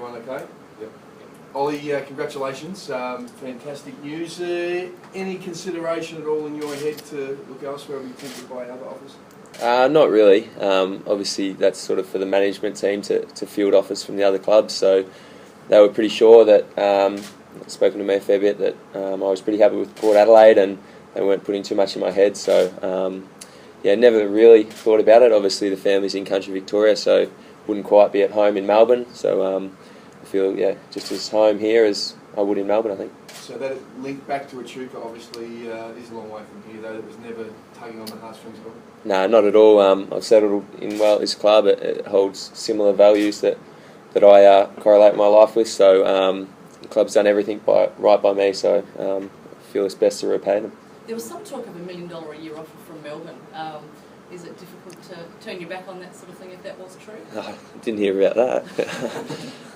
Everyone okay? Yep. Ollie, congratulations. Fantastic news. Any consideration at all in your head to look elsewhere or be tempted by other offers? Not really. Obviously, that's sort of for the management team to field offers from the other clubs. So they were pretty sure that, spoken to me a fair bit, that I was pretty happy with Port Adelaide and they weren't putting too much in my head. So, never really thought about it. Obviously, the family's in country Victoria, so wouldn't quite be at home in Melbourne. So I feel, just as home here as I would in Melbourne, I think. So that link back to Echuca obviously is a long way from here, though. It was never tugging on the heartstrings at all? No, not at all. I've settled in well at this club. It holds similar values that I correlate my life with. So the club's done everything right by me, so I feel it's best to repay them. There was some talk of $1 million a year offer from Melbourne. Is it difficult to turn your back on that sort of thing if that was true? I didn't hear about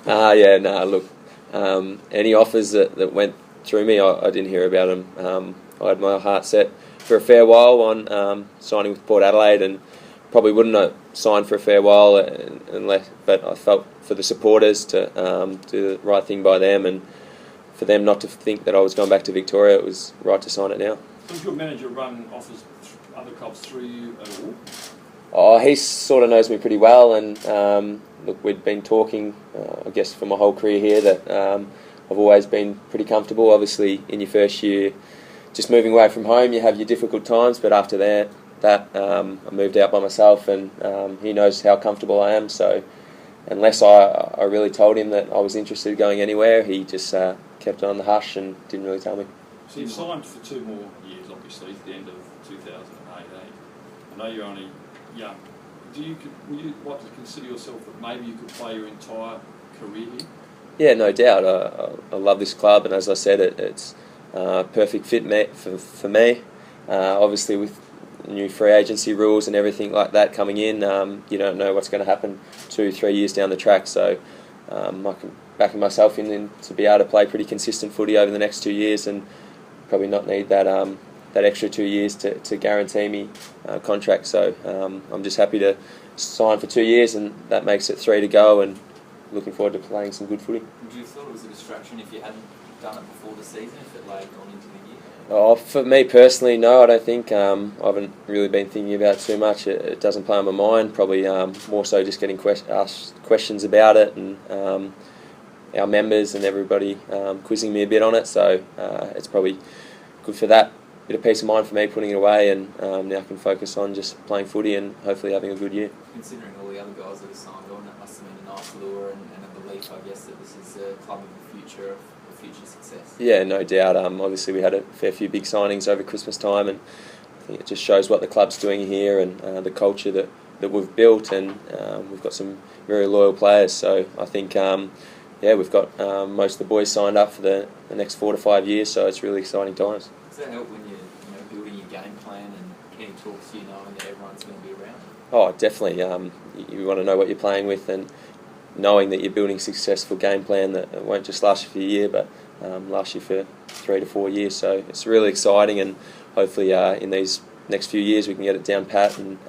that. Look, any offers that went through me, I didn't hear about them. I had my heart set for a fair while on signing with Port Adelaide, and probably wouldn't have signed for a fair while unless, but I felt for the supporters to do the right thing by them, and for them not to think that I was going back to Victoria. It was right to sign it now. Does your manager run offers other clubs through you at all? Oh, he sort of knows me pretty well, and look, we'd been talking, I guess, for my whole career here that I've always been pretty comfortable. Obviously, in your first year, just moving away from home, you have your difficult times, but after that I moved out by myself, and he knows how comfortable I am. So unless I really told him that I was interested in going anywhere, he just kept it on the hush and didn't really tell me. So you've signed for 2 more years, obviously, at the end of 2018. I know you're only young. Would you like to consider yourself that maybe you could play your entire career here? Yeah, no doubt. I love this club, and as I said, it's a perfect fit for me. Obviously, with new free agency rules and everything like that coming in, you don't know what's going to happen 2-3 years down the track. So I can back myself in to be able to play pretty consistent footy over the next 2 years, and probably not need that extra 2 years to guarantee me a contract. So I'm just happy to sign for 2 years, and that makes it 3 to go, and looking forward to playing some good footy. Would you have thought it was a distraction if you hadn't done it before the season, if it had gone into the year? Oh, for me personally, no, I don't think. I haven't really been thinking about it too much. It doesn't play on my mind. Probably more so just getting asked questions about it, and our members and everybody quizzing me a bit on it. So it's probably good for that. Bit of peace of mind for me putting it away, and now I can focus on just playing footy and hopefully having a good year. Considering all the other guys that have signed on, that must have been a nice lure and a belief, I guess, that this is a club of the future, of future success. Yeah, no doubt. Obviously, we had a fair few big signings over Christmas time, and I think it just shows what the club's doing here and the culture that we've built, and we've got some very loyal players. So I think, we've got most of the boys signed up for the next 4 to 5 years, so it's really exciting times. Does that help when you're building your game plan and any talks to knowing that everyone's going to be around? Oh, definitely. You want to know what you're playing with, and knowing that you're building a successful game plan that won't just last you for a year, but last you for 3 to 4 years. So it's really exciting, and hopefully in these next few years we can get it down pat and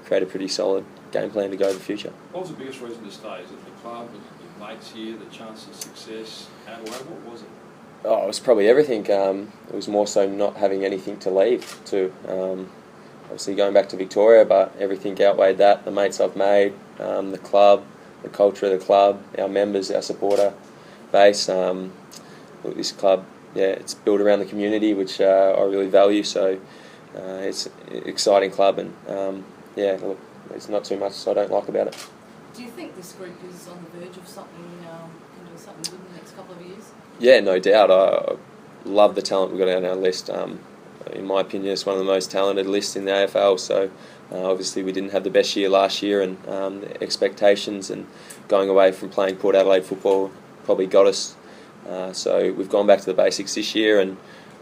create a pretty solid game plan to go in the future. What was the biggest reason to stay? Is it the club, was it your mates here, the chance of success, Adelaide? What was it? Oh, it was probably everything. It was more so not having anything to leave to. Obviously going back to Victoria, but everything outweighed that. The mates I've made, the club, the culture of the club, our members, our supporter base. Look, this club, it's built around the community, which I really value. So it's an exciting club, and look, there's not too much I don't like about it. Do you think this group is on the verge of something, can do something good in the next couple of years? Yeah, no doubt. I love the talent we've got on our list. In my opinion, it's one of the most talented lists in the AFL. So obviously we didn't have the best year last year, and the expectations and going away from playing Port Adelaide football probably got us. So we've gone back to the basics this year, and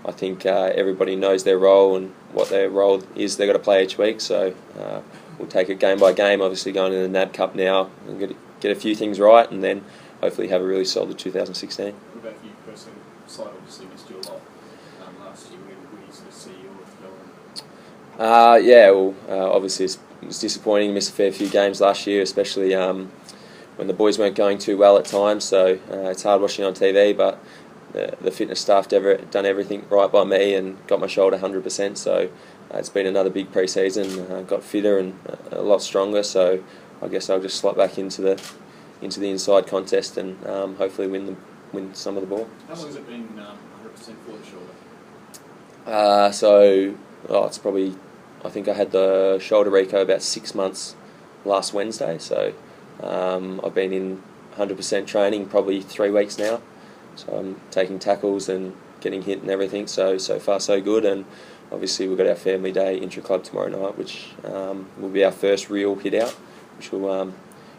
I think everybody knows their role and what their role is they've got to play each week. So we'll take it game by game, obviously going to the NAB Cup now and get a few things right, and then hopefully have a really solid 2016. What about you personally? Side obviously missed you a lot last year. When you sort of see your development? Obviously it was disappointing. Missed a fair few games last year, especially when the boys weren't going too well at times. So it's hard watching on TV, but the fitness staff done everything right by me and got my shoulder 100%. So it's been another big pre-season. Got fitter and a lot stronger. So I guess I'll just slot back into the inside contest and hopefully win some of the ball. How long has it been 100% for the shoulder? It's probably, I think I had the shoulder reco about 6 months last Wednesday. So I've been in 100% training probably 3 weeks now. So I'm taking tackles and getting hit and everything. So far so good. And obviously we've got our family day intra-club tomorrow night, which will be our first real hit out, which will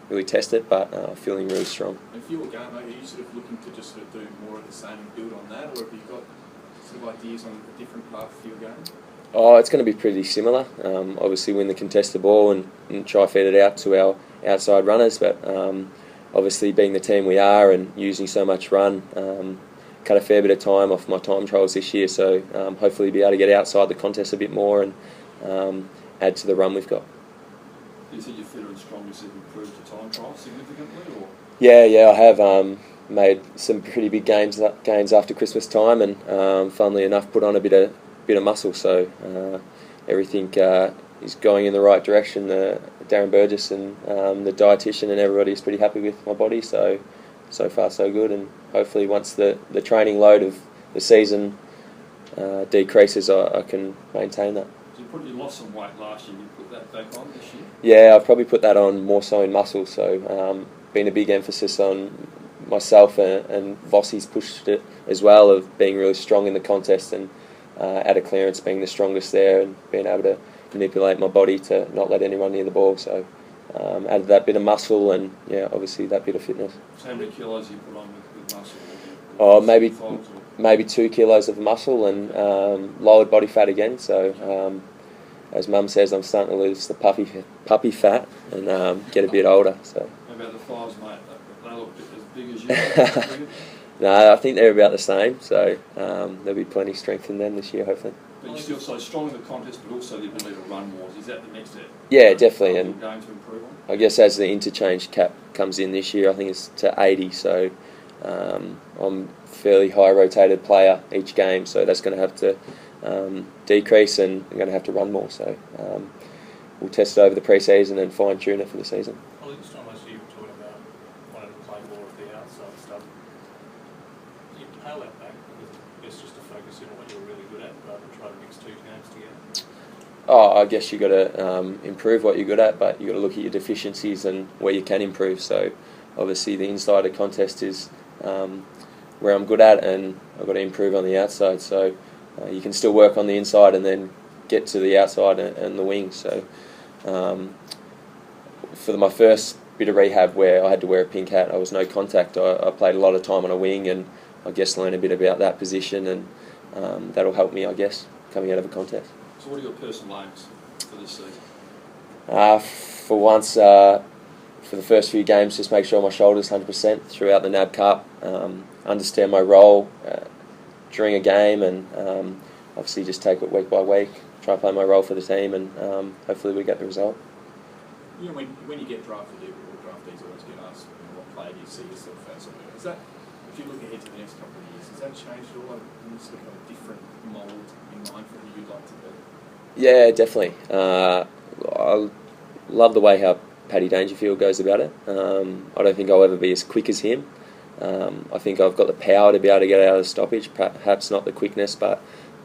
really test it, but feeling really strong. And for your game, are you sort of looking to just sort of do more of the same and build on that, or have you got sort of ideas on a different path for your game? Oh, it's going to be pretty similar. Obviously win the contested ball and try feed it out to our outside runners, but obviously being the team we are and using so much run, cut a fair bit of time off my time trials this year, so hopefully be able to get outside the contest a bit more and add to the run we've got. Do you think you're fitter and stronger, so you've improved your time trial significantly? Or? Yeah, I have made some pretty big gains after Christmas time, and funnily enough, put on a bit of muscle. So everything is going in the right direction. Darren Burgess and the dietitian and everybody is pretty happy with my body. So far so good, and hopefully once the training load of the season decreases, I can maintain that. So you lost some weight last year. You put that back on this year? Yeah, I've probably put that on more so in muscle. So been a big emphasis on myself, and Vossi's pushed it as well, of being really strong in the contest and at a clearance being the strongest there, and being able to manipulate my body to not let anyone near the ball. So added that bit of muscle and obviously that bit of fitness. So how many kilos you put on with muscle? Oh, maybe 2 kilos of muscle and lowered body fat again. So as Mum says, I'm starting to lose the puppy fat and get a bit older. So. How about the thighs, mate? They look as big as you. No, I think they're about the same. So there'll be plenty of strength in them this year, hopefully. But you're still so strong in the contest, but also the ability to run more. Is that the next step? Yeah, definitely. And going to improve on? I guess as the interchange cap comes in this year, I think it's to 80. So I'm fairly high rotated player each game, so that's going to have to decrease, and I'm going to have to run more. So we'll test it over the pre-season and fine-tune it for the season. Well, this time last year you were talking about wanting to play more of the outside stuff. You pale that back, because I guess just to focus in on what you're really good at, rather than try to mix two games together. I guess you got to improve what you're good at, but you got to look at your deficiencies and where you can improve. So obviously the insider contest is where I'm good at, and I've got to improve on the outside. So you can still work on the inside and then get to the outside and the wing. So for my first bit of rehab where I had to wear a pink hat, I was no contact. I played a lot of time on a wing, and I guess learn a bit about that position, and that'll help me, I guess, coming out of a contest. So what are your personal aims for this season? For once, for the first few games, just make sure my shoulder's 100% throughout the NAB Cup, understand my role during a game, and obviously just take it week by week, try and play my role for the team, and hopefully we get the result. You know, when you get drafted, or draftees always get asked, what player do you see yourself as? Is that, if you look ahead to the next couple of years, has that changed at all? Have you sort of got a different mould in mind for who you'd like to be? Yeah, definitely. I love the way how Paddy Dangerfield goes about it. I don't think I'll ever be as quick as him. I think I've got the power to be able to get out of the stoppage, perhaps not the quickness, but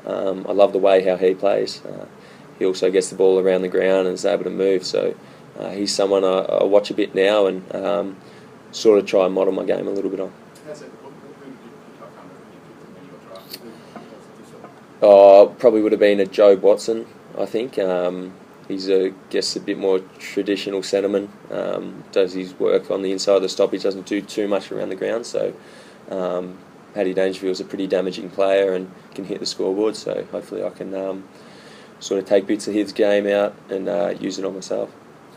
I love the way how he plays. He also gets the ball around the ground and is able to move, so he's someone I watch a bit now and sort of try and model my game a little bit on. How's it? Who did you pick up when you got drafted? Who was it? Probably would have been a Joe Watson, I think. He's a bit more traditional centreman. Does his work on the inside of the stoppage, doesn't do too much around the ground. So Paddy Dangerfield's a pretty damaging player and can hit the scoreboard. So hopefully I can sort of take bits of his game out and use it on myself.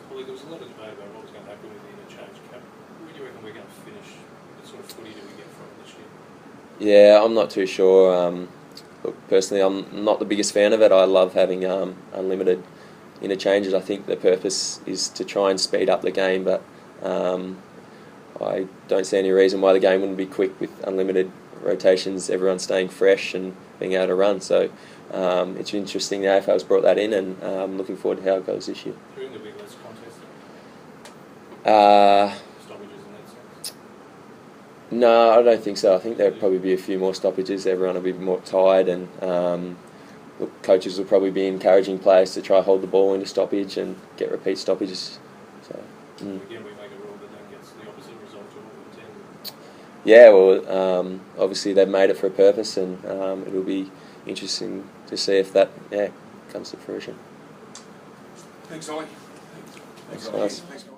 Well, there was a lot of debate about what was going to happen with the interchange cap. Where do you reckon we're going to finish? What sort of footy do we get from it this year? Yeah, I'm not too sure. Look, personally, I'm not the biggest fan of it. I love having unlimited interchanges. I think the purpose is to try and speed up the game, but I don't see any reason why the game wouldn't be quick with unlimited rotations, everyone staying fresh and being able to run. So it's interesting the AFL's brought that in, and I'm looking forward to how it goes this year. Do you think there'll be less contesting? Stoppages in that sense? No, I don't think so. I think there'll probably be a few more stoppages. Everyone will be more tired, and look, coaches will probably be encouraging players to try hold the ball into stoppage and get repeat stoppages. So, Again, we make a rule that then gets the opposite result to what we intend. yeah, well, obviously they've made it for a purpose, and it'll be interesting to see if that comes to fruition. Thanks, Ollie. Thanks, guys. Thanks, guys.